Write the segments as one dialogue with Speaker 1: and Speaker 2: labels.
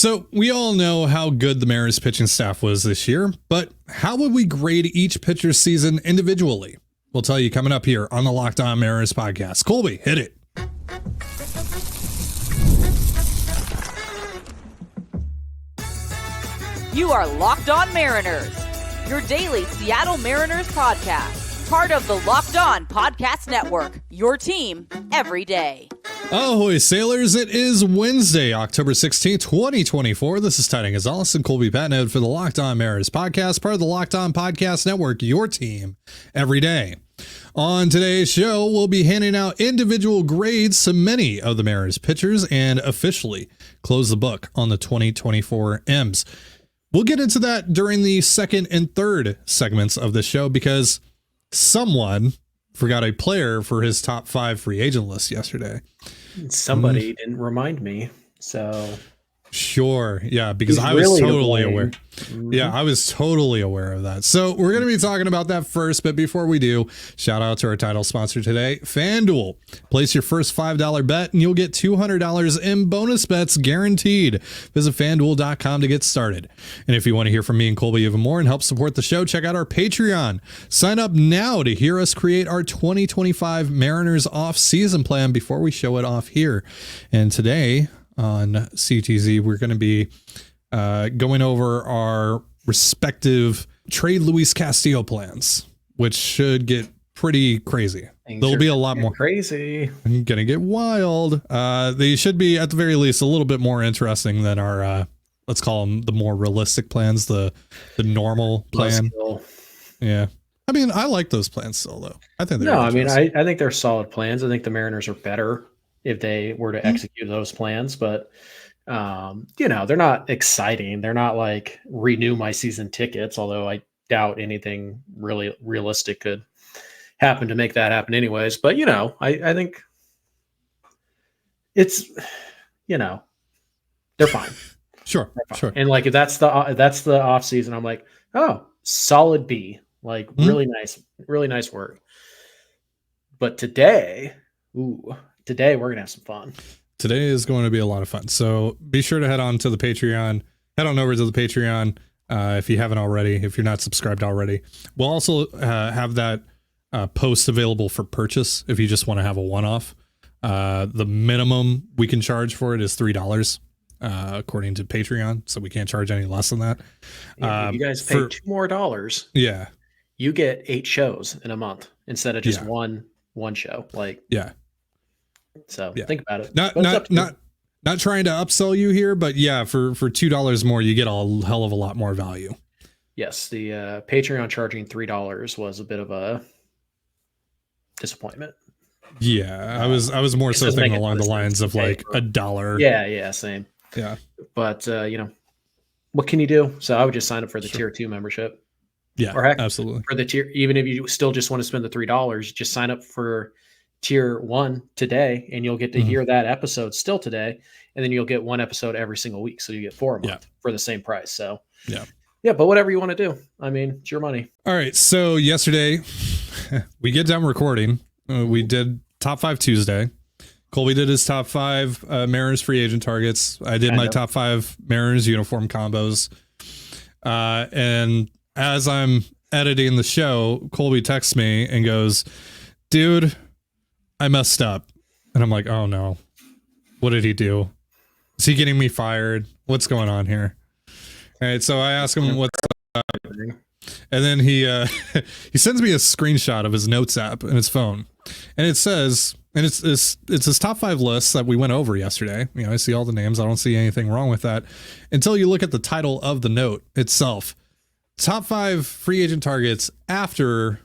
Speaker 1: So we all know how good the Mariners pitching staff was this year, but how would we grade each pitcher's season individually? We'll tell you coming up here on the Locked On Mariners podcast. Colby, hit it.
Speaker 2: You are Locked On Mariners, your daily Seattle Mariners podcast. Part of the Locked On Podcast Network, your team every day.
Speaker 1: Ahoy, sailors. It is Wednesday, October 16th, 2024. This is Titan Gonzalez and Colby Patnode for the Locked On Mariners podcast, part of the Locked On Podcast Network, your team every day. On today's show, we'll be handing out individual grades to many of the Mariners pitchers and officially close the book on the 2024 M's. We'll get into that during the second and third segments of the show because someone forgot a player for his top 5 free agent list yesterday.
Speaker 3: Somebody didn't remind me, so
Speaker 1: sure, yeah, because I was totally aware. Yeah, I was totally aware of that. So we're going to be talking about that first, but before we do, shout out to our title sponsor today, FanDuel. Place your first $5 bet and you'll get $200 in bonus bets guaranteed. Visit FanDuel.com to get started. And if you want to hear from me and Colby even more and help support the show, check out our Patreon. Sign up now to hear us create our 2025 Mariners off-season plan before we show it off here. And today on CTZ, we're going to be going over our respective trade Luis Castillo plans, which should get pretty crazy. There'll be a lot more
Speaker 3: crazy.
Speaker 1: Gonna get wild. They should be at the very least a little bit more interesting than our let's call them the more realistic plans, the normal plan. Yeah. I mean, I like those plans still though. I think they're
Speaker 3: I think they're solid plans. I think the Mariners are better if they were to execute those plans, but they're not exciting. They're not like renew my season tickets, although I doubt anything really realistic could happen to make that happen anyways. But, I think it's, they're fine.
Speaker 1: Sure. Sure.
Speaker 3: And like, if that's the off season, I'm like, oh, solid B, like really nice work. But today we're going to have some fun.
Speaker 1: Today is going to be a lot of fun. So be sure to head on to the Patreon. Head on over to the Patreon if you haven't already, if you're not subscribed already. We'll also have that post available for purchase if you just want to have a one-off. The minimum we can charge for it is $3 according to Patreon. So we can't charge any less than that.
Speaker 3: If you guys pay $2 more.
Speaker 1: Yeah.
Speaker 3: You get 8 shows in a month instead of just one show. So think about it.
Speaker 1: Not trying to upsell you here, but yeah, for $2 more, you get a hell of a lot more value.
Speaker 3: Yes, the Patreon charging $3 was a bit of a disappointment.
Speaker 1: Yeah, I was more so thinking along the lines of like $1.
Speaker 3: Yeah, same.
Speaker 1: Yeah,
Speaker 3: but what can you do? So I would just sign up for the tier 2 membership.
Speaker 1: Yeah,
Speaker 3: or heck,
Speaker 1: absolutely.
Speaker 3: For the tier, even if you still just want to spend the $3, just sign up for tier 1 today and you'll get to hear that episode still today, and then you'll get 1 episode every single week, so you get 4 a month for the same price. So but whatever you want to do, I mean, it's your money.
Speaker 1: All right, so yesterday we get done recording, we did top 5 Tuesday. Colby did his top 5 Mariners free agent targets. I did my top 5 Mariners uniform combos, and as I'm editing the show, Colby texts me and goes, dude, I messed up. And I'm like, oh no, what did he do? Is he getting me fired? What's going on here? All right. So I ask him what's up. And then he sends me a screenshot of his notes app in his phone. And it says, and it's his top 5 lists that we went over yesterday. I see all the names. I don't see anything wrong with that until you look at the title of the note itself. Top 5 free agent targets after,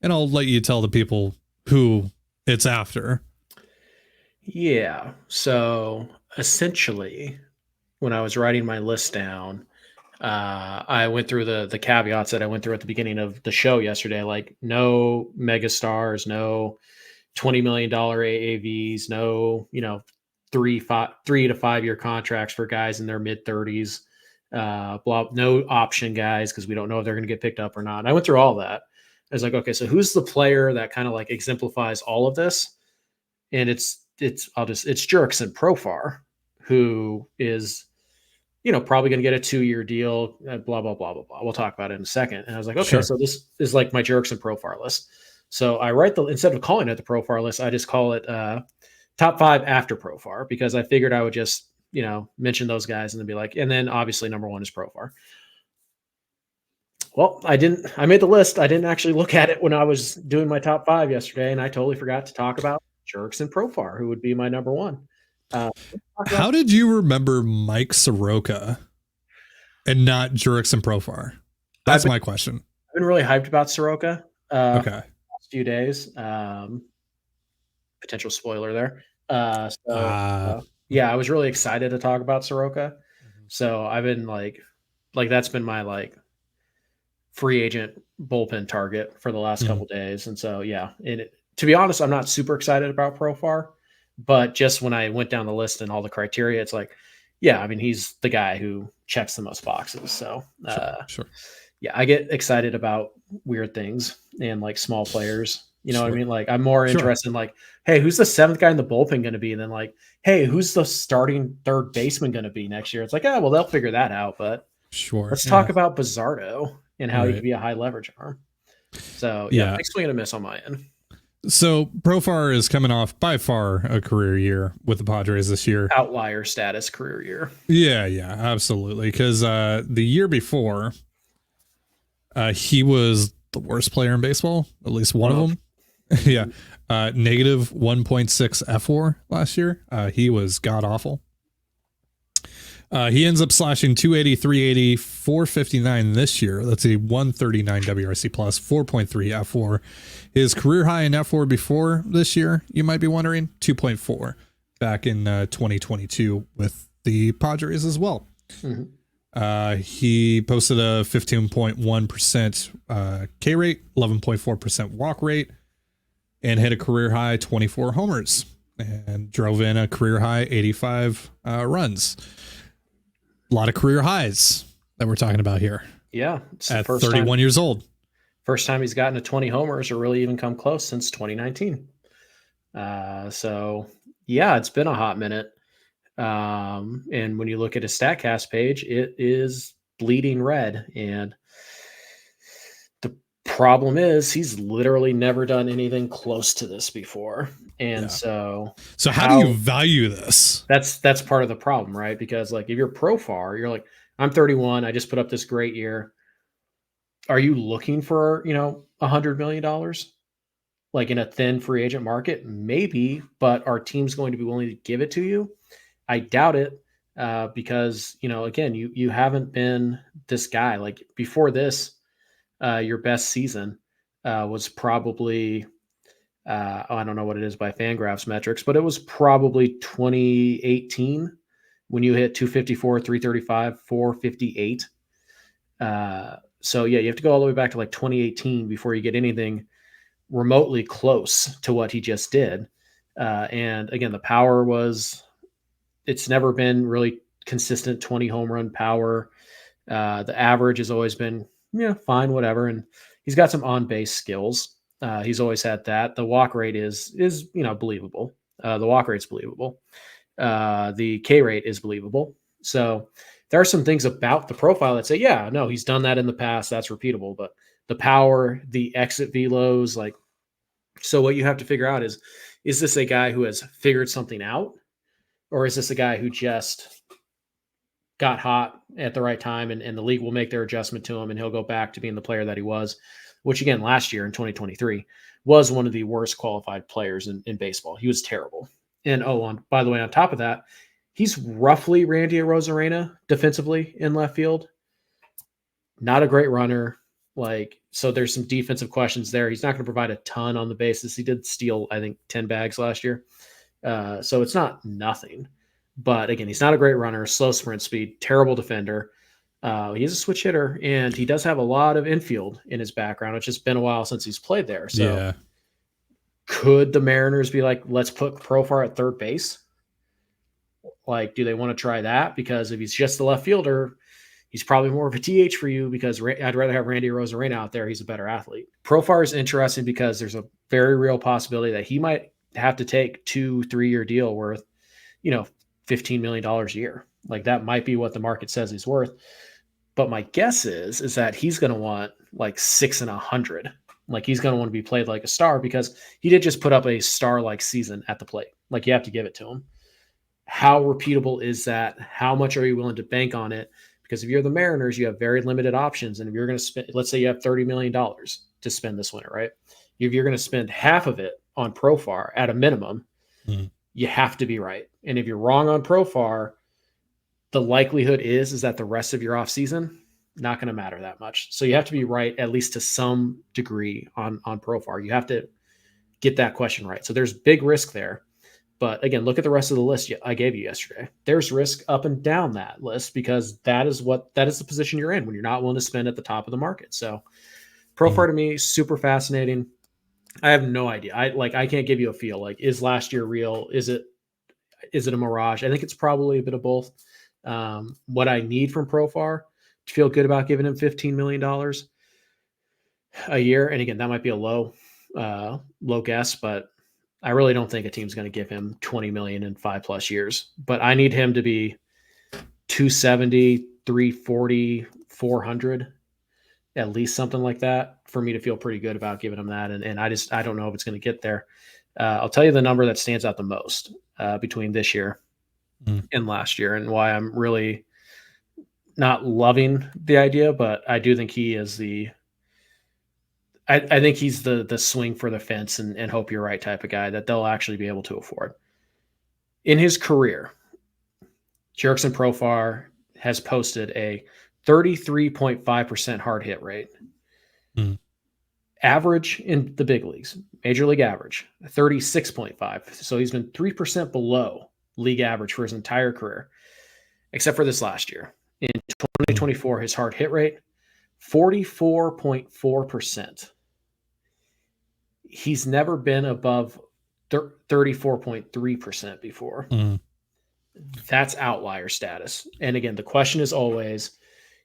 Speaker 1: and I'll let you tell the people who it's after.
Speaker 3: Yeah. So essentially, when I was writing my list down, I went through the caveats that I went through at the beginning of the show yesterday, like no mega stars, no $20 million AAVs, no, 3 to 5 year contracts for guys in their mid 30s, no option guys, because we don't know if they're going to get picked up or not. And I went through all that. I was like, okay, so who's the player that kind of like exemplifies all of this? And it's Jurickson Profar, who is probably going to get a 2-year deal, blah, blah, blah, blah, blah. We'll talk about it in a second. And I was like, okay,
Speaker 1: Sure.
Speaker 3: so this is like my Jurickson Profar list. So I instead of calling it the Profar list, I just call it top 5 after Profar, because I figured I would just, mention those guys and then be like, and then obviously number 1 is Profar. Well, I made the list. I didn't actually look at it when I was doing my top 5 yesterday, and I totally forgot to talk about Jurickson Profar, who would be my number 1.
Speaker 1: How did you remember Mike Soroka and not Jurickson Profar? That's my question.
Speaker 3: I've been really hyped about Soroka.
Speaker 1: Okay.
Speaker 3: Last few days. Potential spoiler there. Yeah, I was really excited to talk about Soroka. So I've been like that's been my free agent bullpen target for the last couple days. And so, yeah, to be honest, I'm not super excited about Profar, but just when I went down the list and all the criteria, it's like, yeah, I mean, he's the guy who checks the most boxes. So,
Speaker 1: sure.
Speaker 3: Yeah, I get excited about weird things and like small players. You know what I mean? Like, I'm more interested in like, hey, who's the 7th guy in the bullpen going to be? Than like, hey, who's the starting third baseman going to be next year? It's like, well, they'll figure that out. But let's talk about Bizardo and how he could be a high leverage arm. So yeah, big swing and a miss on my end.
Speaker 1: So Profar is coming off by far a career year with the Padres this year.
Speaker 3: Outlier status career year.
Speaker 1: Yeah, absolutely. Because the year before, he was the worst player in baseball, at least one of them. Yeah. Negative 1.6 F4 last year. He was god awful. He ends up slashing 280, 380, 459 this year. That's a 139 WRC plus, 4.3 F4. His career high in F4 before this year, you might be wondering, 2.4 back in 2022 with the Padres as well. He posted a 15.1% K rate, 11.4% walk rate, and hit a career high 24 homers and drove in a career high 85 runs. A lot of career highs that we're talking about here.
Speaker 3: Yeah.
Speaker 1: At 31 years old.
Speaker 3: First time he's gotten to 20 homers or really even come close since 2019. So yeah, it's been a hot minute. And when you look at his StatCast page, it is bleeding red. And the problem is he's literally never done anything close to this before. And so
Speaker 1: how do you value this?
Speaker 3: That's part of the problem, right? Because like, if you're Profar, you're like, I'm 31. I just put up this great year. Are you looking for, $100 million? Like in a thin free agent market? Maybe, but are teams going to be willing to give it to you? I doubt it. Because, again, you haven't been this guy. Like before this, your best season was probably, I don't know what it is by Fangraphs metrics, but it was probably 2018 when you hit 254, 335, 458. So yeah, you have to go all the way back to like 2018 before you get anything remotely close to what he just did. And again, the power it's never been really consistent 20 home run power. The average has always been, fine, whatever. And he's got some on-base skills. He's always had that. The walk rate is believable. The walk rate's believable. The K rate is believable. So there are some things about the profile that say, yeah, no, he's done that in the past. That's repeatable. But the power, the exit velos, so what you have to figure out is this a guy who has figured something out? Or is this a guy who just got hot at the right time and the league will make their adjustment to him and he'll go back to being the player that he was, which again, last year in 2023 was one of the worst qualified players in baseball. He was terrible. And by the way, on top of that, he's roughly Randy Arozarena defensively in left field. Not a great runner. So there's some defensive questions there. He's not going to provide a ton on the bases. He did steal, I think, 10 bags last year. So it's not nothing. But again, he's not a great runner, slow sprint speed, terrible defender. He's a switch hitter, and he does have a lot of infield in his background. It's just been a while since he's played there. So could the Mariners be like, let's put Profar at third base? Do they want to try that? Because if he's just the left fielder, he's probably more of a DH for you, because I'd rather have Randy Arozarena out there. He's a better athlete. Profar is interesting because there's a very real possibility that he might have to take 2-3 year deal worth, $15 million a year. Like that might be what the market says he's worth. But my guess is that he's going to want like 6 and 100. Like he's going to want to be played like a star because he did just put up a star-like season at the plate. Like you have to give it to him. How repeatable is that? How much are you willing to bank on it? Because if you're the Mariners, you have very limited options. And if you're going to spend, let's say you have $30 million to spend this winter, right? If you're going to spend half of it on Profar at a minimum, you have to be right. And if you're wrong on Profar, the likelihood is that the rest of your offseason not going to matter that much. So you have to be right at least to some degree on Profar. You have to get that question right. So there's big risk there. But again, look at the rest of the list I gave you yesterday. There's risk up and down that list because that is the position you're in when you're not willing to spend at the top of the market. So Profar to me, super fascinating. I have no idea. I can't give you a feel. Like, is last year real? Is it a mirage? I think it's probably a bit of both. What I need from Profar to feel good about giving him $15 million a year. And again, that might be a low guess, but I really don't think a team's going to give him $20 million in 5+ years, but I need him to be 270, 340, 400, at least something like that for me to feel pretty good about giving him that. And I don't know if it's going to get there. I'll tell you the number that stands out the most between this year and last year and why I'm really not loving the idea, but I do think he is I think he's the swing for the fence and hope you're right type of guy that they'll actually be able to afford. In his career, Jurickson Profar has posted a 33.5% hard hit rate. Average in the big leagues, major league average, 36.5. So he's been 3% below league average for his entire career, except for this last year. In 2024, his hard hit rate, 44.4%. He's never been above 34.3% before. That's outlier status. And again, the question is always,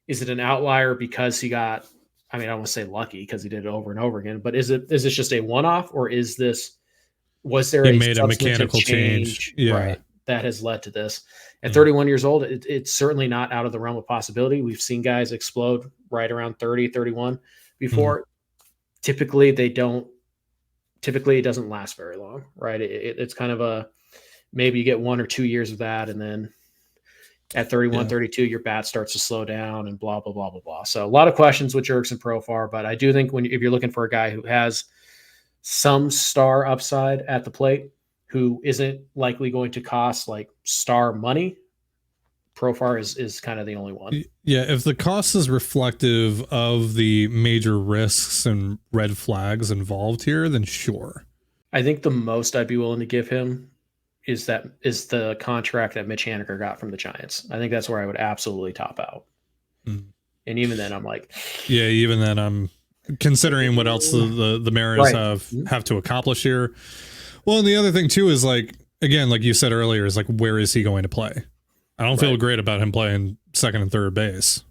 Speaker 3: is it an outlier because he got, I don't want to say lucky because he did it over and over again, but is this just a one-off or was there
Speaker 1: he made a mechanical change
Speaker 3: right, that has led to this? At 31 years old, it's certainly not out of the realm of possibility. We've seen guys explode right around 30, 31 before. Typically it doesn't last very long, right? It's kind of maybe you get 1 or 2 years of that. And then at 31, 32, your bat starts to slow down and blah, blah, blah, blah, blah. So a lot of questions with Jurickson Profar, but I do think if you're looking for a guy who has some star upside at the plate, who isn't likely going to cost like star money, Profar is kind of the only one.
Speaker 1: Yeah, if the cost is reflective of the major risks and red flags involved here, then sure.
Speaker 3: I think the most I'd be willing to give him is the contract that Mitch Haniger got from the Giants. I think that's where I would absolutely top out. And even then, I'm like,
Speaker 1: yeah, even then, I'm considering what else the Mariners have to accomplish here. Well, and the other thing too is like, again, like you said earlier, is like, where is he going to play? I don't feel great about him playing second and third base.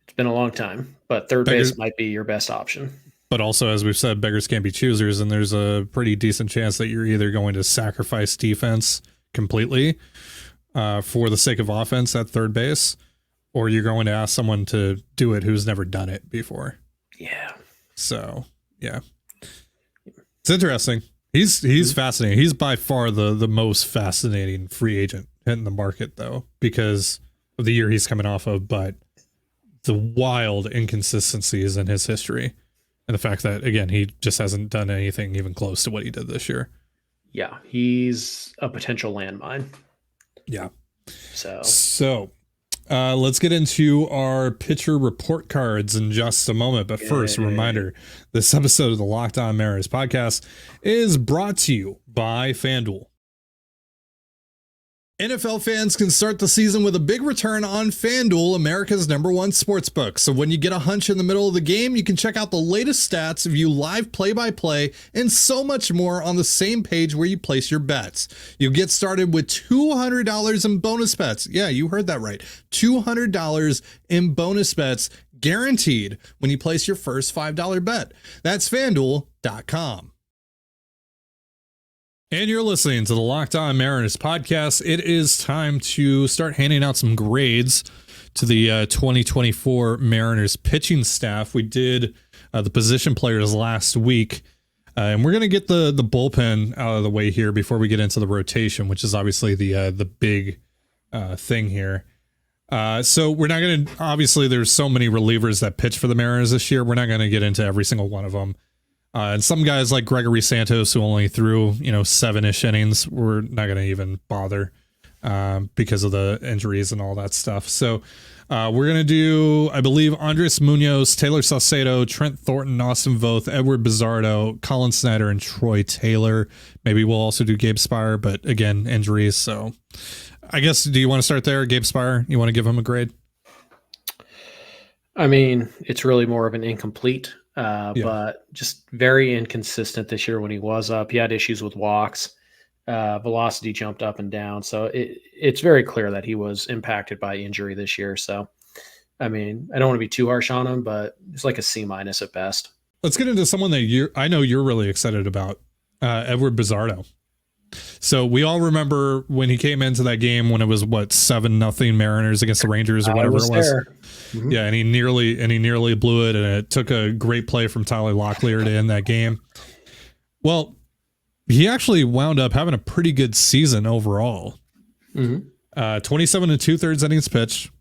Speaker 3: It's been a long time, but third base might be your best option.
Speaker 1: But also, as we've said, beggars can't be choosers, and there's a pretty decent chance that you're either going to sacrifice defense completely for the sake of offense at third base, or you're going to ask someone to do it who's never done it before.
Speaker 3: Yeah.
Speaker 1: So, yeah. It's interesting. He's fascinating. He's by far the most fascinating free agent in the market, though, because of the year he's coming off of, but the wild inconsistencies in his history and the fact that, again, he just hasn't done anything even close to what he did this year.
Speaker 3: Yeah, he's a potential landmine.
Speaker 1: Yeah.
Speaker 3: So
Speaker 1: let's get into our pitcher report cards in just a moment. But first, a reminder, this episode of the Locked On Mariners podcast is brought to you by FanDuel. NFL fans can start the season with a big return on FanDuel, America's #1 sportsbook. So when you get a hunch in the middle of the game, you can check out the latest stats, view live play-by-play, and so much more on the same page where you place your bets. You'll get started with $200 in bonus bets. Yeah, you heard that right. $200 in bonus bets guaranteed when you place your first $5 bet. That's FanDuel.com. And you're listening to the Locked On Mariners podcast. It is time to start handing out some grades to the 2024 Mariners pitching staff. We did the position players last week, and we're going to get the bullpen out of the way here before we get into the rotation, which is obviously the big thing here. So we're not going to, obviously there's so many relievers that pitch for the Mariners this year. We're not going to get into every single one of them. And some guys like Gregory Santos, who only threw, 7-ish innings, we're not going to even bother because of the injuries and all that stuff. So we're going to do, I believe, Andres Munoz, Taylor Saucedo, Trent Thornton, Austin Voth, Edward Bizardo, Colin Snyder, and Troy Taylor. Maybe we'll also do Gabe Spire, but again, injuries. So I guess, do you want to start there? Gabe Spire, you want to give him a grade?
Speaker 3: I mean, it's really more of an incomplete. But just very inconsistent this year when he was up. He had issues with walks. Velocity jumped up and down. So it's very clear that he was impacted by injury this year. So, I mean, I don't want to be too harsh on him, but it's like a C- at best. Let's
Speaker 1: get into someone that I know you're really excited about, Edward Bizardo. So we all remember when he came into that game when it was 7-0 Mariners against the Rangers or whatever it was.
Speaker 3: Mm-hmm.
Speaker 1: Yeah, and he nearly blew it, and it took a great play from Tyler Locklear to end that game. Well, he actually wound up having a pretty good season overall.
Speaker 3: Mm-hmm.
Speaker 1: 27 2/3 innings pitched,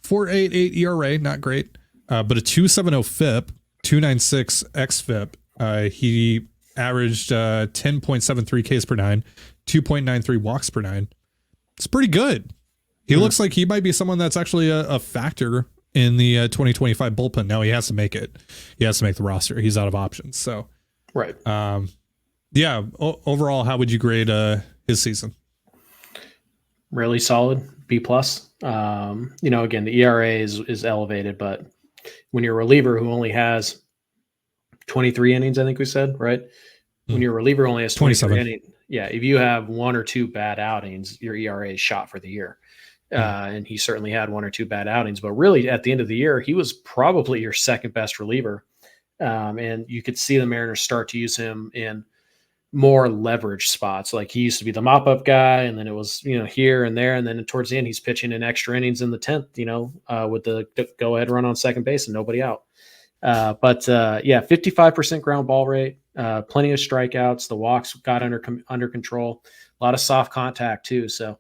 Speaker 1: 4.88 ERA, not great, but a 2.70 FIP, 2.96 xFIP. He averaged 10.73 Ks per nine, 2.93 walks per nine. It's pretty good. He looks like he might be someone that's actually a factor in the 2025 bullpen. Now he has to make it. He has to make the roster. He's out of options. So,
Speaker 3: right.
Speaker 1: Overall, how would you grade his season?
Speaker 3: Really solid, B+. Again, the ERA is elevated, but when you're a reliever who only has 23 innings, I think we said, right? When your reliever only has 23 innings, if you have one or two bad outings, your ERA is shot for the year. And he certainly had one or two bad outings, but really at the end of the year, he was probably your second best reliever. And you could see the Mariners start to use him in more leverage spots. Like he used to be the mop-up guy, and then it was, here and there. And then towards the end, he's pitching in extra innings in the 10th, with the go-ahead run on second base and nobody out. 55% ground ball rate, plenty of strikeouts. The walks got under control, a lot of soft contact too. So,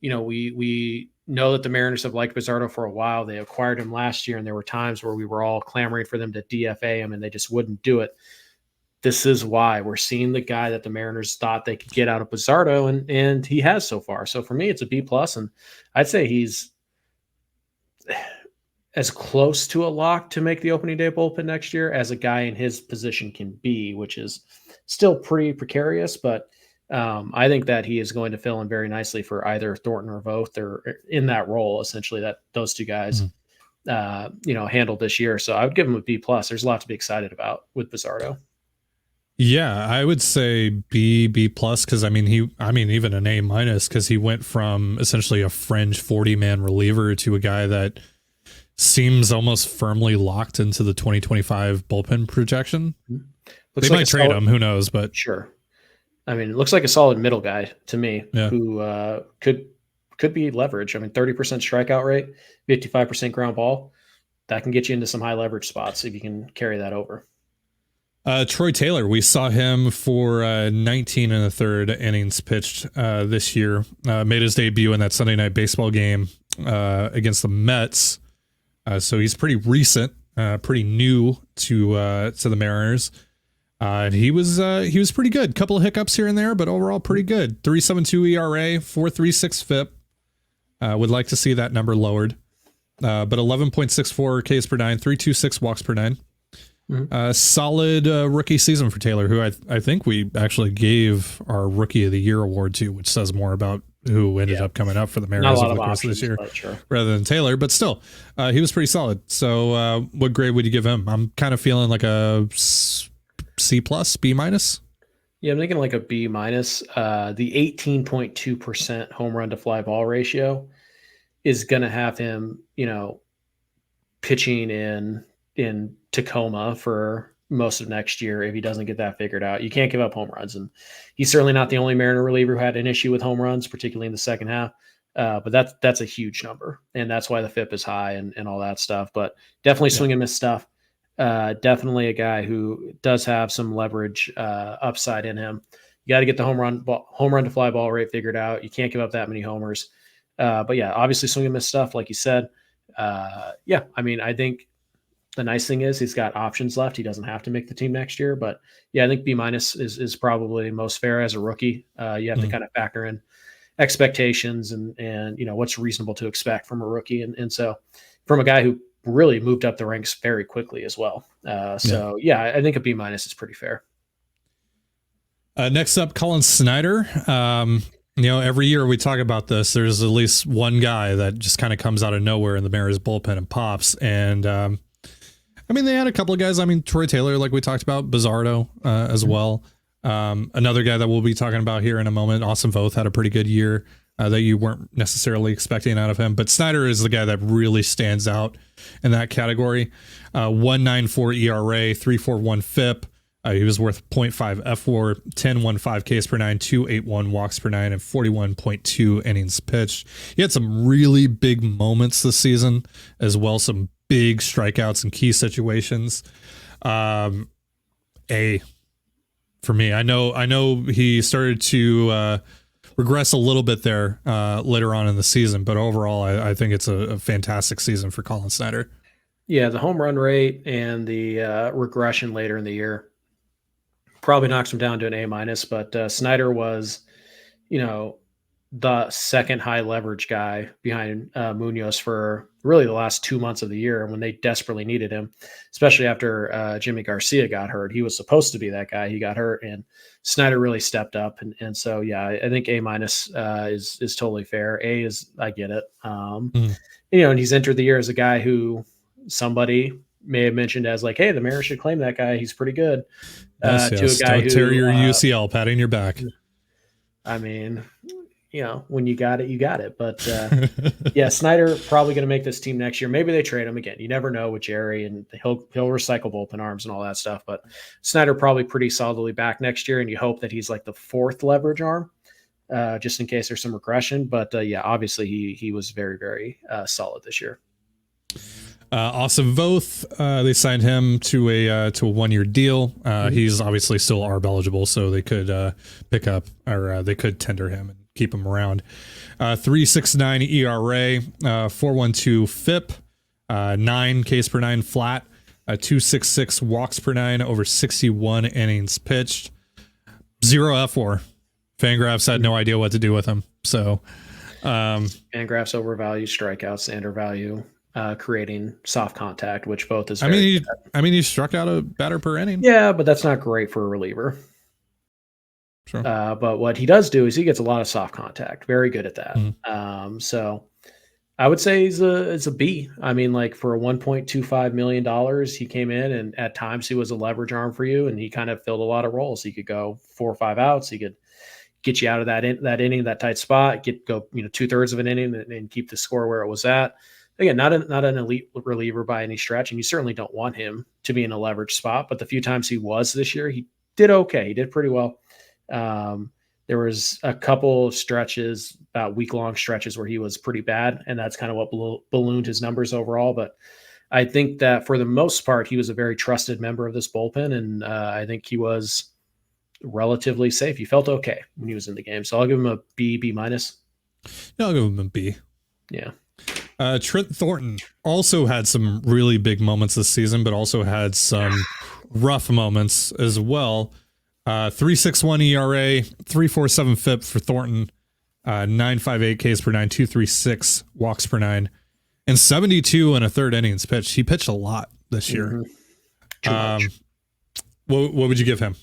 Speaker 3: we know that the Mariners have liked Bizardo for a while. They acquired him last year, and there were times where we were all clamoring for them to DFA him, and they just wouldn't do it. This is why we're seeing the guy that the Mariners thought they could get out of Bizardo, and he has so far. So for me, it's a B+, and I'd say he's as close to a lock to make the opening day bullpen next year as a guy in his position can be, which is still pretty precarious, but I think that he is going to fill in very nicely for either Thornton or Voth, or in that role, essentially, that those two guys, handled this year. So I would give him a B+. There's a lot to be excited about with Bizardo.
Speaker 1: Yeah, I would say B+, because even an A- because he went from essentially a fringe 40-man reliever to a guy that seems almost firmly locked into the 2025 bullpen projection. They might trade him, who knows, but
Speaker 3: sure. I mean, it looks like a solid middle guy to me, who could be leverage. I mean, 30% strikeout rate, 55% ground ball. That can get you into some high leverage spots if you can carry that over.
Speaker 1: Troy Taylor, we saw him for 19 1/3 innings pitched this year. Made his debut in that Sunday night baseball game against the Mets. So he's pretty recent, pretty new to the Mariners. And he was pretty good. Couple of hiccups here and there, but overall pretty good. 3.72 ERA, 4.36 FIP. Would like to see that number lowered. But 11.64 Ks per nine, 3.26 walks per nine. Solid rookie season for Taylor, who I think we actually gave our Rookie of the Year award to, which says more about who ended up coming up for the Mariners over the course of this year, rather than Taylor. But still, he was pretty solid. So what grade would you give him? I'm kind of feeling like a C+, B-.
Speaker 3: Yeah, I'm thinking like a B-. The 18.2% home run to fly ball ratio is going to have him, pitching in Tacoma for most of next year if he doesn't get that figured out. You can't give up home runs, and he's certainly not the only Mariner reliever who had an issue with home runs, particularly in the second half. But that's a huge number, and that's why the FIP is high and all that stuff. But definitely swing and miss stuff. Definitely a guy who does have some leverage upside in him. You got to get the home run to fly ball rate figured out. You can't give up that many homers. But yeah, obviously swing and miss stuff, like you said. Yeah, I mean, I think the nice thing is he's got options left. He doesn't have to make the team next year. But yeah, I think B- is probably most fair as a rookie. You have to kind of factor in expectations and what's reasonable to expect from a rookie. And so from a guy who really moved up the ranks very quickly as well. So yeah, I think a B- is pretty fair.
Speaker 1: Next up, Colin Snyder. Every year we talk about this, there's at least one guy that just kind of comes out of nowhere in the Mariners bullpen and pops. And they had a couple of guys. Troy Taylor, like we talked about, Bizardo as well. Another guy that we'll be talking about here in a moment, Austin Voth, had a pretty good year that you weren't necessarily expecting out of him. But Snyder is the guy that really stands out in that category. 1.94 ERA, 3.41 FIP. He was worth 0.5 F4, 10.15 Ks per nine, 2.81 walks per nine, and 41.2 innings pitched. He had some really big moments this season as well, some big strikeouts in key situations. For me, I know he started to regress a little bit there later on in the season, but overall, I think it's a fantastic season for Colin Snyder.
Speaker 3: Yeah, the home run rate and the regression later in the year probably knocks him down to an A-, but Snyder was, the second high leverage guy behind Munoz for really the last 2 months of the year when they desperately needed him, especially after Jimmy Garcia got hurt. He was supposed to be that guy. He got hurt, and Snyder really stepped up. And so, yeah, I think A- is totally fair. A is, I get it. And he's entered the year as a guy who somebody may have mentioned as like, hey, the Mariners should claim that guy. He's pretty good.
Speaker 1: Yes.
Speaker 3: To a guy
Speaker 1: Don't tear your UCL, patting your back.
Speaker 3: When you got it, you got it. But yeah, Snyder probably going to make this team next year. Maybe they trade him again. You never know with Jerry, and he'll recycle bullpen arms and all that stuff. But Snyder probably pretty solidly back next year, and you hope that he's like the fourth leverage arm, just in case there's some regression. But yeah, obviously he was very, very solid this year.
Speaker 1: Austin Voth, they signed him to a 1-year deal. He's obviously still ARB eligible, so they could pick up, or they could tender him and keep him around. 3.69 ERA, 4.12 FIP, 9 Ks per nine flat, 2.66 walks per nine over 61 innings pitched. 0 F4. Fangraphs had no idea what to do with him. So
Speaker 3: Fangraphs overvalue strikeouts and undervalue creating soft contact, which both is.
Speaker 1: He struck out a batter per inning.
Speaker 3: Yeah, but that's not great for a reliever.
Speaker 1: Sure.
Speaker 3: But what he does do is he gets a lot of soft contact. Very good at that. So I would say it's a B. Like for $1.25 million, he came in and at times he was a leverage arm for you, and he kind of filled a lot of roles. He could go 4 or 5 outs. He could get you out of that inning, that tight spot, go 2/3 of an inning and keep the score where it was at. Again, not an elite reliever by any stretch, and you certainly don't want him to be in a leverage spot. But the few times he was this year, he did okay. He did pretty well. There was a couple of stretches, about week-long stretches, where he was pretty bad, and that's kind of what ballooned his numbers overall. But I think that for the most part, he was a very trusted member of this bullpen, and I think he was relatively safe. He felt okay when he was in the game. So I'll give him a B, B-.
Speaker 1: No, I'll give him a B.
Speaker 3: Yeah.
Speaker 1: Trent Thornton also had some really big moments this season, but also had some rough moments as well. 3.61 ERA, 3.47 FIP for Thornton, 9.58 Ks per nine, 2.36 walks per nine, and 72 and a third innings pitched. He pitched a lot this year. What would you give him?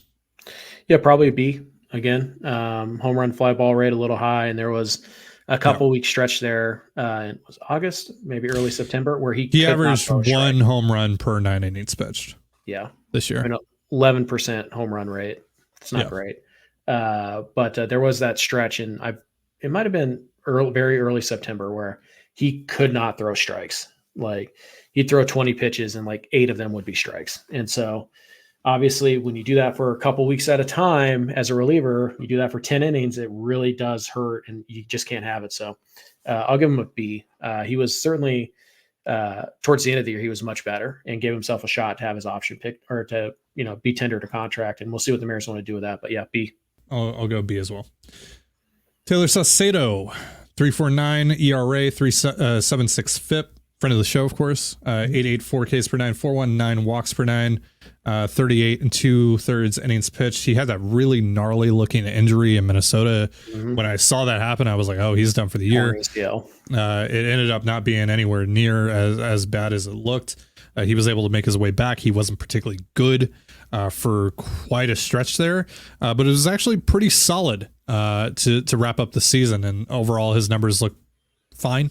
Speaker 3: Yeah, probably a B again. Home run fly ball rate a little high, and there was a couple week stretch there. It was August, maybe early September, where he
Speaker 1: averaged 1 home run per 9 innings pitched.
Speaker 3: Yeah,
Speaker 1: this year,
Speaker 3: 11% home run rate. It's not great, but there was that stretch, and it might have been very early September where he could not throw strikes. Like he'd throw 20 pitches, and like 8 of them would be strikes, and so Obviously, when you do that for a couple weeks at a time as a reliever, you do that for 10 innings, it really does hurt, and you just can't have it. So I'll give him a B. He was certainly towards the end of the year, he was much better and gave himself a shot to have his option picked or to, be tendered a contract. And we'll see what the Mariners want to do with that. But yeah, B.
Speaker 1: I'll go B as well. Taylor Saucedo, 3.49 ERA, 3.76 FIP. Friend of the show, of course. 8.84 Ks per nine, 4.19 walks per nine, 38 and 2/3 innings pitched. He had that really gnarly looking injury in Minnesota. When I saw that happen, I was like, oh, he's done for the year. It ended up not being anywhere near as bad as it looked. He was able to make his way back. He wasn't particularly good for quite a stretch there, but it was actually pretty solid to wrap up the season. And overall, his numbers look fine.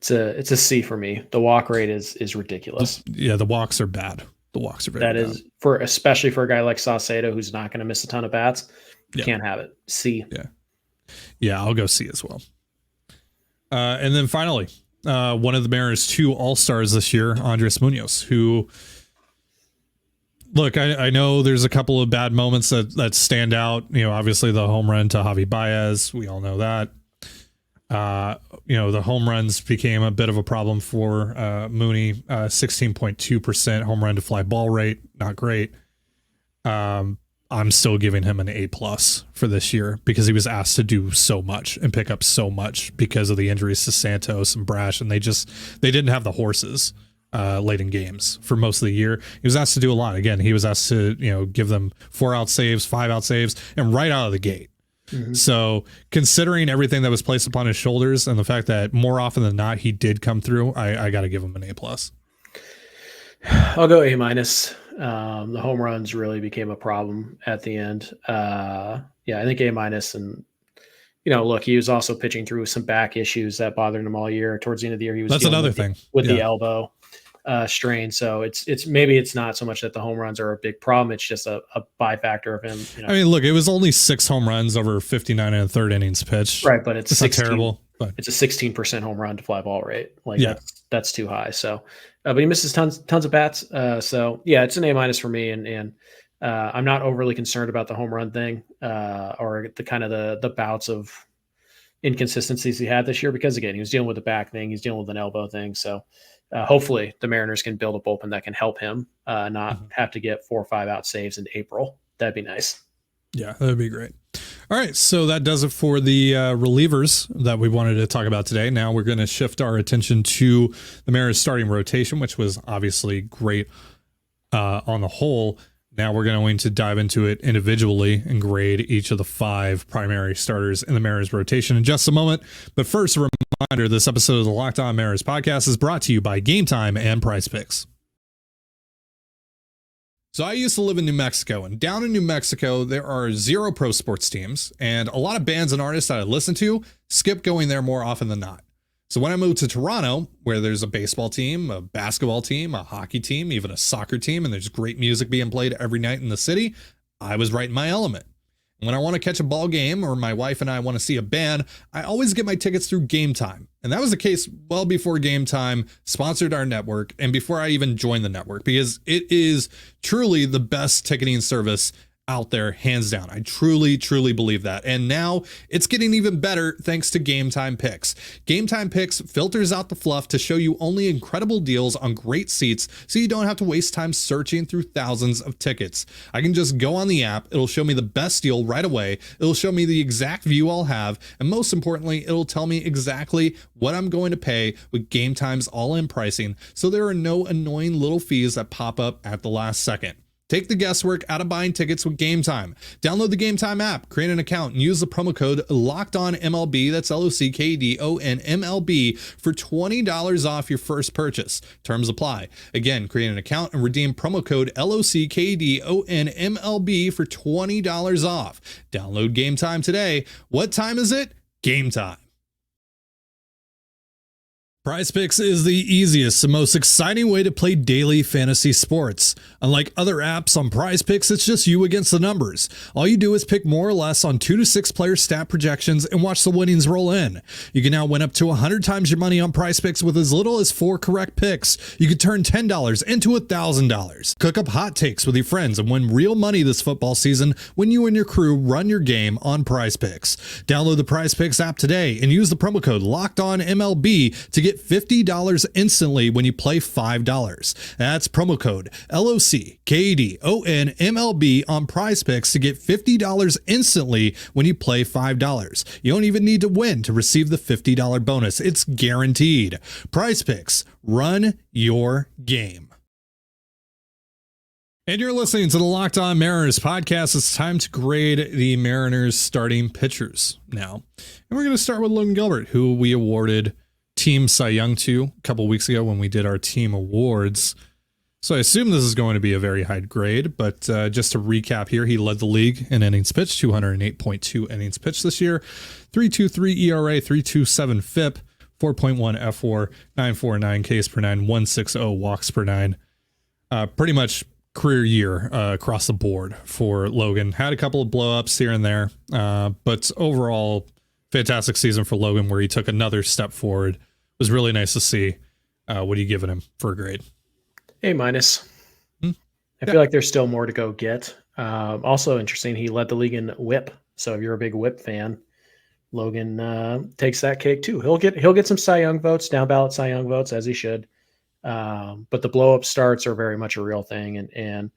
Speaker 3: It's a C for me. The walk rate is ridiculous.
Speaker 1: Yeah, the walks are bad. The walks are very bad.
Speaker 3: That is especially for a guy like Saucedo who's not going to miss a ton of bats. You can't have it. C.
Speaker 1: Yeah, I'll go C as well. And then finally, one of the Mariners' 2 All-Stars this year, Andres Munoz, who, look, I know there's a couple of bad moments that stand out. Obviously the home run to Javi Baez. We all know that. The home runs became a bit of a problem for Mooney. 16.2% home run to fly ball rate, not great. I'm still giving him an A+ for this year because he was asked to do so much and pick up so much because of the injuries to Santos and Brash, and they didn't have the horses late in games for most of the year. He was asked to do a lot. Again, he was asked to give them 4-out saves, 5-out saves, and right out of the gate. So considering everything that was placed upon his shoulders and the fact that more often than not he did come through, I got to give him an A+.
Speaker 3: I'll go A-. The home runs really became a problem at the end. I think A-. And look, he was also pitching through some back issues that bothered him all year. Towards the end of the year, he was
Speaker 1: another thing
Speaker 3: with the elbow strain. So it's maybe it's not so much that the home runs are a big problem. It's just a byfactor of him.
Speaker 1: I mean, look, it was only 6 home runs over 59 and a third innings pitched.
Speaker 3: Right, but it's 16,
Speaker 1: not terrible. But
Speaker 3: it's a 16% home run to fly ball rate. That's too high. So, but he misses tons of bats. It's an A- for me. And I'm not overly concerned about the home run thing or the kind of the bouts of inconsistencies he had this year, because again, he was dealing with the back thing, he's dealing with an elbow thing. So hopefully the Mariners can build a bullpen that can help him not have to get 4 or 5 out saves in April. That'd be nice.
Speaker 1: Yeah, that'd be great. All right, so that does it for the relievers that we wanted to talk about today. Now we're going to shift our attention to the Mariners starting rotation, which was obviously great on the whole. Now we're going to dive into it individually and grade each of the 5 primary starters in the Mariners rotation in just a moment. But first, a reminder, this episode of the Locked On Mariners podcast is brought to you by Game Time and PrizePicks. So I used to live in New Mexico, and down in New Mexico, there are 0 pro sports teams, and a lot of bands and artists that I listen to skip going there more often than not. So when I moved to Toronto, where there's a baseball team, a basketball team, a hockey team, even a soccer team, and there's great music being played every night in the city, I was right in my element. When I want to catch a ball game or my wife and I want to see a band, I always get my tickets through Game Time. And that was the case well before Game Time sponsored our network and before I even joined the network, because it is truly the best ticketing service out there, hands down. I truly believe that. And now it's getting even better thanks to Game Time Picks. Game Time Picks filters out the fluff to show you only incredible deals on great seats, so you don't have to waste time searching through thousands of tickets. I can just go on the app, it'll show me the best deal right away, it'll show me the exact view I'll have, and most importantly, it'll tell me exactly what I'm going to pay with Game Time's all-in pricing, so there are no annoying little fees that pop up at the last second. Take the guesswork out of buying tickets with Game Time. Download the Game Time app, create an account, and use the promo code LOCKEDONMLB, that's LOCKEDONMLB, for $20 off your first purchase. Terms apply. Again, create an account and redeem promo code LOCKEDONMLB for $20 off. Download Game Time today. What time is it? Game time. PrizePicks is the easiest and most exciting way to play daily fantasy sports. Unlike other apps on PrizePicks, it's just you against the numbers. All you do is pick more or less on 2 to 6 player stat projections and watch the winnings roll in. You can now win up to 100 times your money on PrizePicks with as little as 4 correct picks. You can turn $10 into $1,000. Cook up hot takes with your friends and win real money this football season when you and your crew run your game on PrizePicks. Download the PrizePicks app today and use the promo code LOCKEDONMLB to get $50 instantly when you play $5. That's promo code LOCKEDONMLB on PrizePicks to get $50 instantly when you play $5. You don't even need to win to receive the $50 bonus. It's guaranteed. PrizePicks, run your game. And you're listening to the Locked On Mariners podcast. It's time to grade the Mariners starting pitchers now. And we're going to start with Logan Gilbert, who we awarded Team Cy Young to a couple weeks ago when we did our team awards. So I assume this is going to be a very high grade, but just to recap here, he led the league in innings pitched, 208.2 innings pitched this year, 3.23 ERA, 3.27 FIP, 4.1 F4, 9.49 Ks per nine, 1.60 walks per nine. Pretty much career year across the board for Logan. Had a couple of blow-ups here and there, but overall, fantastic season for Logan where he took another step forward. It was really nice to see. What are you giving him for a grade?
Speaker 3: A-. I feel like there's still more to go get. Also interesting, he led the league in whip. So if you're a big whip fan, Logan takes that cake too. He'll get some Cy Young votes, down ballot Cy Young votes, as he should. But the blow up starts are very much a real thing. And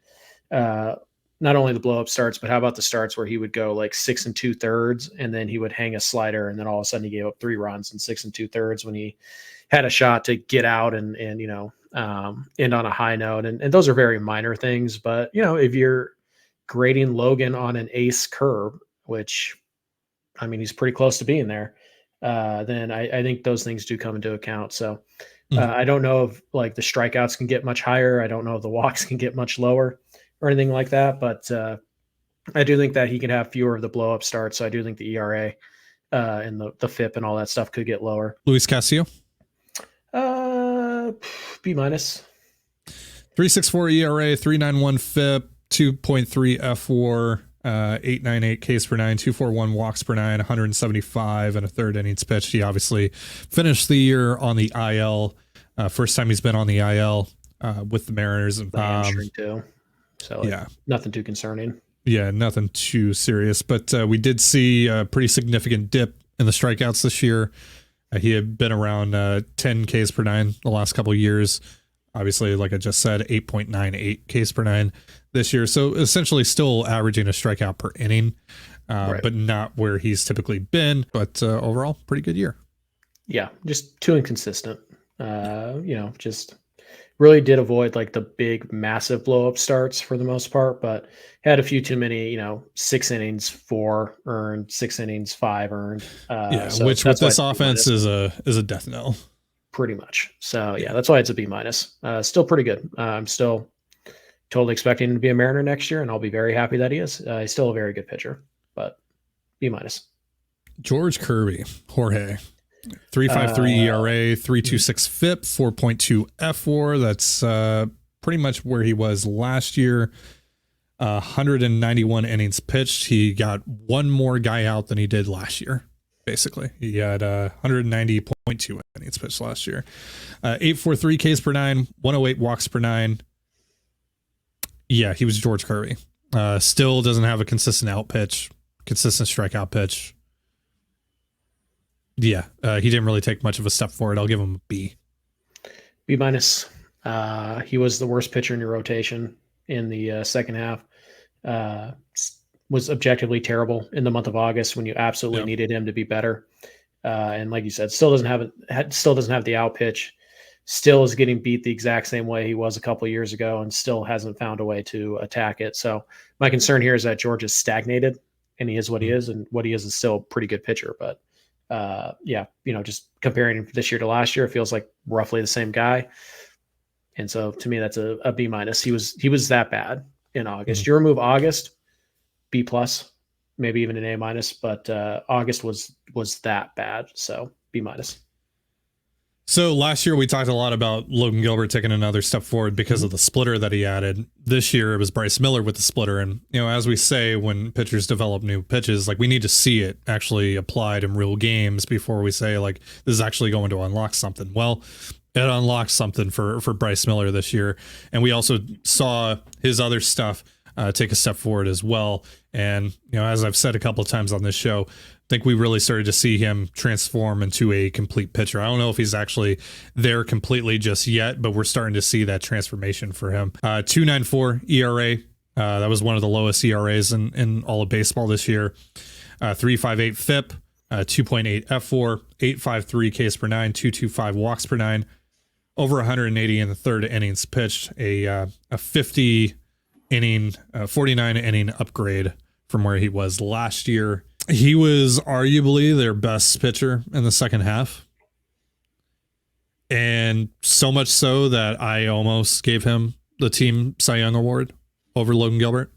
Speaker 3: not only the blow up starts, but how about the starts where he would go like 6 2/3 and then he would hang a slider and then all of a sudden he gave up 3 runs in 6 2/3 when he had a shot to get out and end on a high note. And those are very minor things, but if you're grading Logan on an ace curve, which I mean, he's pretty close to being there, then I think those things do come into account. So I don't know if like the strikeouts can get much higher. I don't know if the walks can get much lower or anything like that, but I do think that he can have fewer of the blow up starts. So I do think the ERA and the FIP and all that stuff could get lower.
Speaker 1: Luis Castillo?
Speaker 3: B-.
Speaker 1: 3.64 ERA, 3.91 FIP, 2.3 F4, 8.98 Ks per nine, 2.41 walks per nine, 175 and a third innings pitched. He obviously finished the year on the IL. First time he's been on the IL with the Mariners. And
Speaker 3: too. So yeah, nothing too concerning.
Speaker 1: Yeah, nothing too serious. But we did see a pretty significant dip in the strikeouts this year. He had been around 10 Ks per nine the last couple of years. Obviously, like I just said, 8.98 Ks per nine this year. So essentially still averaging a strikeout per inning, right, but not where he's typically been. But overall, pretty good year.
Speaker 3: Yeah, just too inconsistent. Just really did avoid like the big, massive blow-up starts for the most part, but had a few too many, 6 innings, 4 earned, 6 innings, 5 earned.
Speaker 1: So which with this offense is a death knell.
Speaker 3: Pretty much. So yeah, that's why it's a B-. Still pretty good. I'm still totally expecting him to be a Mariner next year, and I'll be very happy that he is. He's still a very good pitcher, but B-.
Speaker 1: George Kirby, Jorge, 3.53 ERA, 3.26 FIP, 4.2 F4. That's pretty much where he was last year. 191 innings pitched. He got one more guy out than he did last year. Basically, he had 190.2 innings pitched last year. 8.43 Ks per nine, 108 walks per nine. Yeah, he was George Kirby. Still doesn't have a consistent out pitch, consistent strikeout pitch. Yeah, he didn't really take much of a step forward. I'll give him a B.
Speaker 3: B-. He was the worst pitcher in your rotation in the second half. Was objectively terrible in the month of August when you absolutely needed him to be better. And like you said, still doesn't have the out pitch. Still is getting beat the exact same way he was a couple of years ago, and still hasn't found a way to attack it. So my concern here is that George is stagnated, and he is what he is, and what he is still a pretty good pitcher. But just comparing him this year to last year, it feels like roughly the same guy. And so to me, that's a B-. He was that bad in August. You remove August, B+, maybe even an A-, but August was that bad. So B-.
Speaker 1: So last year we talked a lot about Logan Gilbert taking another step forward because of the splitter that he added. This year it was Bryce Miller with the splitter. And, as we say, when pitchers develop new pitches, like we need to see it actually applied in real games before we say like, this is actually going to unlock something. Well, it unlocked something for Bryce Miller this year. And we also saw his other stuff take a step forward as well. And, as I've said a couple of times on this show, I think we really started to see him transform into a complete pitcher. I don't know if he's actually there completely just yet, but we're starting to see that transformation for him. 2.94 ERA. That was one of the lowest ERAs in all of baseball this year. 3.58 FIP, 2.8 F4, 8.53 Ks per nine, 2.25 walks per nine, over 180 in the third innings pitched, a 50 inning, 49 inning upgrade from where he was last year. He was arguably their best pitcher in the second half. And so much so that I almost gave him the team Cy Young award over Logan Gilbert.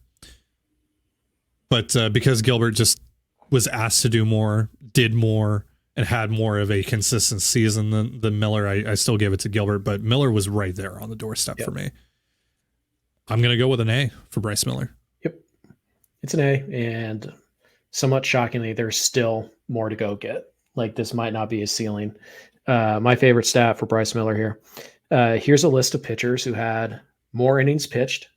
Speaker 1: But because Gilbert just was asked to do more, did more, and had more of a consistent season than Miller, I still gave it to Gilbert. But Miller was right there on the doorstep for me. I'm going to go with an A for Bryce Miller. Yep.
Speaker 3: It's an A, and somewhat shockingly, there's still more to go get. Like, this might not be a ceiling. My favorite stat for Bryce Miller here. Here's a list of pitchers who had more innings pitched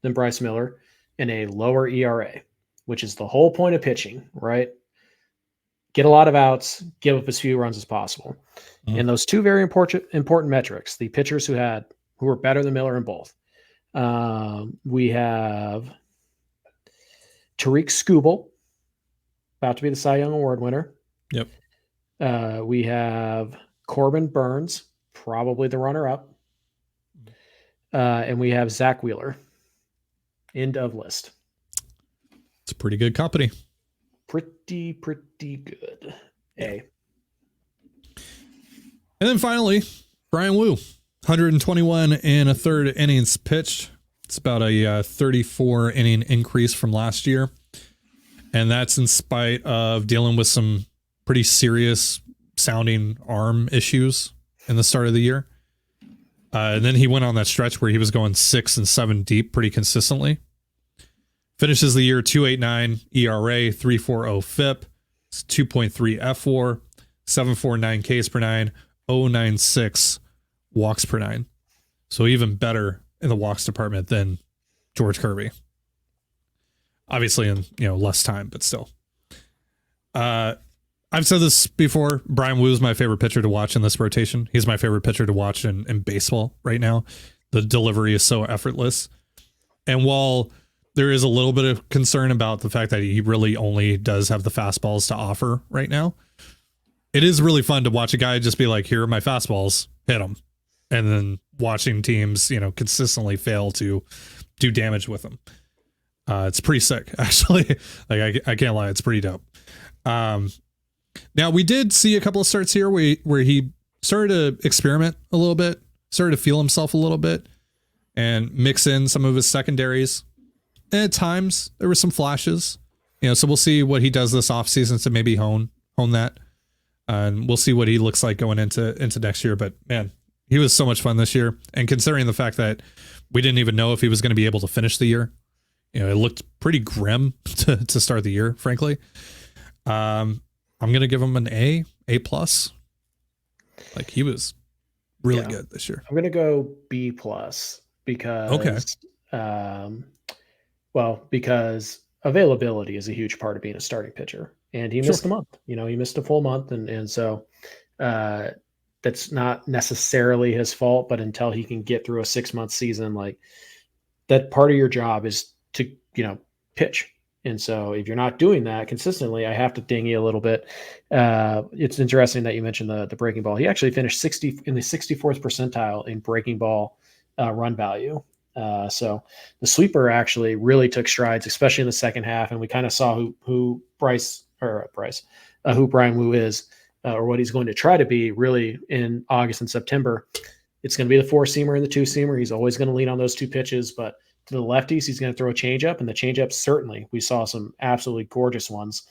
Speaker 3: than Bryce Miller and a lower ERA, which is the whole point of pitching, right? Get a lot of outs, give up as few runs as possible. Mm-hmm. And those two very important metrics, the pitchers who were better than Miller in both. We have Tariq Skubal, about to be the Cy Young Award winner.
Speaker 1: Yep.
Speaker 3: We have Corbin Burns, probably the runner-up. And we have Zach Wheeler. End of list.
Speaker 1: It's a pretty good company.
Speaker 3: Pretty good. A.
Speaker 1: And then finally, Brian Wu, 121 and a third innings pitched. It's about a 34 inning increase from last year. And that's in spite of dealing with some pretty serious sounding arm issues in the start of the year. And then he went on that stretch where he was going 6 and 7 deep pretty consistently. Finishes the year 2.89 ERA, 3.40 FIP, 2.3 F4, 7.49 Ks per nine, 0.96 walks per nine. So even better in the walks department than George Kirby. Obviously in less time, but still. I've said this before. Brian Wu is my favorite pitcher to watch in this rotation. He's my favorite pitcher to watch in baseball right now. The delivery is so effortless. And while there is a little bit of concern about the fact that he really only does have the fastballs to offer right now, it is really fun to watch a guy just be like, here are my fastballs, hit them. And then watching teams, consistently fail to do damage with them. It's pretty sick, actually. Like I can't lie, it's pretty dope. Now we did see a couple of starts here where he started to experiment a little bit, started to feel himself a little bit, and mix in some of his secondaries. And at times there were some flashes, so we'll see what he does this offseason to maybe hone that. And we'll see what he looks like going into next year. But man, he was so much fun this year. And considering the fact that we didn't even know if he was going to be able to finish the year, it looked pretty grim to start the year, frankly. I'm going to give him an A+. Like, he was really good this year.
Speaker 3: I'm going to go B+ because, because availability is a huge part of being a starting pitcher. And he missed a month. He missed a full month. And so that's not necessarily his fault, but until he can get through a 6-month season, like, that part of your job is to, pitch. And so if you're not doing that consistently, I have to ding you a little bit. It's interesting that you mentioned the breaking ball. He actually finished in the 64th percentile in breaking ball run value. So the sweeper actually really took strides, especially in the second half. And we kind of saw who Brian Wu is, or what he's going to try to be really in August and September. It's going to be the 4-seamer and the 2-seamer. He's always going to lean on those two pitches, but to the lefties, he's going to throw a changeup, and the changeup, certainly we saw some absolutely gorgeous ones.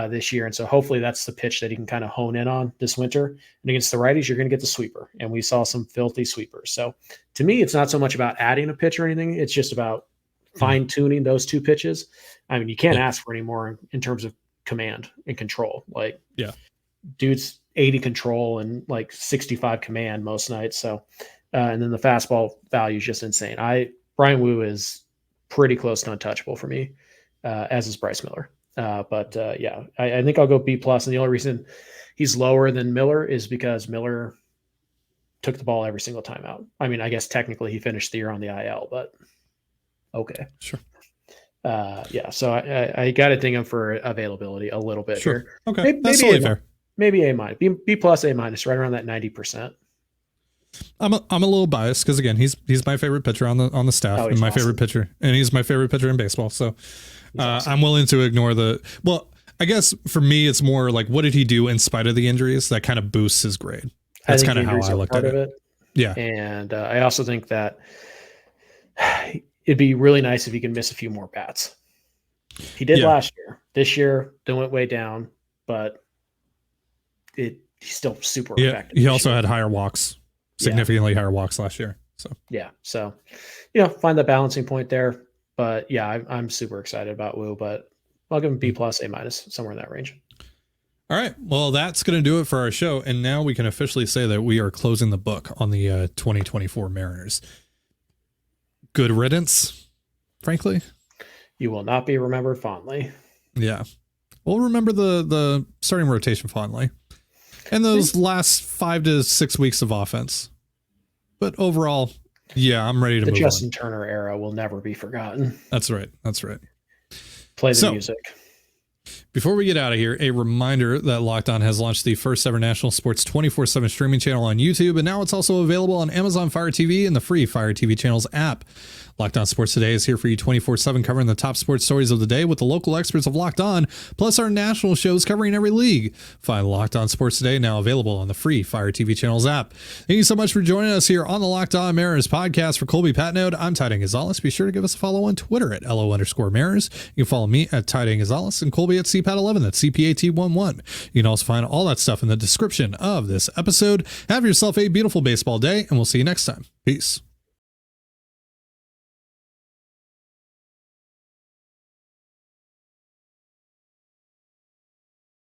Speaker 3: this year. And so hopefully that's the pitch that he can kind of hone in on this winter. And against the righties, you're going to get the sweeper. And we saw some filthy sweepers. So to me, it's not so much about adding a pitch or anything. It's just about fine tuning those two pitches. I mean, you can't ask for any more in terms of command and control. Like, dude's 80 control and like 65 command most nights. So, and then the fastball value is just insane. Brian Wu is pretty close to untouchable for me, as is Bryce Miller. I think I'll go B+. And the only reason he's lower than Miller is because Miller took the ball every single time out. I mean, I guess technically he finished the year on the IL, but okay.
Speaker 1: Sure.
Speaker 3: So I got to ding him for availability a little bit here.
Speaker 1: Okay. That's totally fair.
Speaker 3: Maybe A-, B+, A-, right around that 90%.
Speaker 1: I'm a little biased because again, he's my favorite pitcher on the staff and my favorite pitcher, and he's my favorite pitcher in baseball. So I'm willing to ignore I guess for me, it's more like, what did he do in spite of the injuries that kind of boosts his grade? That's kind of how I looked at it. Yeah.
Speaker 3: And I also think that it'd be really nice if he could miss a few more bats. He did last year. This year, they went way down, but he's still super effective.
Speaker 1: He also had higher walks. Significantly higher walks last year. So find the balancing point there. But I'm super excited about Wu, but I'll give him B+, A-, somewhere in that range. All right. Well, that's going to do it for our show. And now we can officially say that we are closing the book on the 2024 Mariners. Good riddance, frankly.
Speaker 3: You will not be remembered fondly.
Speaker 1: Yeah. We'll remember the starting rotation fondly. And those last 5 to 6 weeks of offense. But overall, I'm ready to move on.
Speaker 3: The Justin Turner era will never be forgotten.
Speaker 1: That's right.
Speaker 3: Play the music.
Speaker 1: Before we get out of here, a reminder that Locked On has launched the first ever national sports 24/7 streaming channel on YouTube, and now it's also available on Amazon Fire TV and the free Fire TV channels app. Locked On Sports Today is here for you 24/7, covering the top sports stories of the day with the local experts of Locked On, plus our national shows covering every league. Find Locked On Sports Today now available on the free Fire TV channels app. Thank you so much for joining us here on the Locked On Mariners podcast. For Colby Patnode, I'm Tiding Gonzalez. Be sure to give us a follow on Twitter at LO_Mariners. You can follow me at Tiding Gonzalez and Colby at CPAT11. That's CPAT11. You can also find all that stuff in the description of this episode. Have yourself a beautiful baseball day, and we'll see you next time. Peace.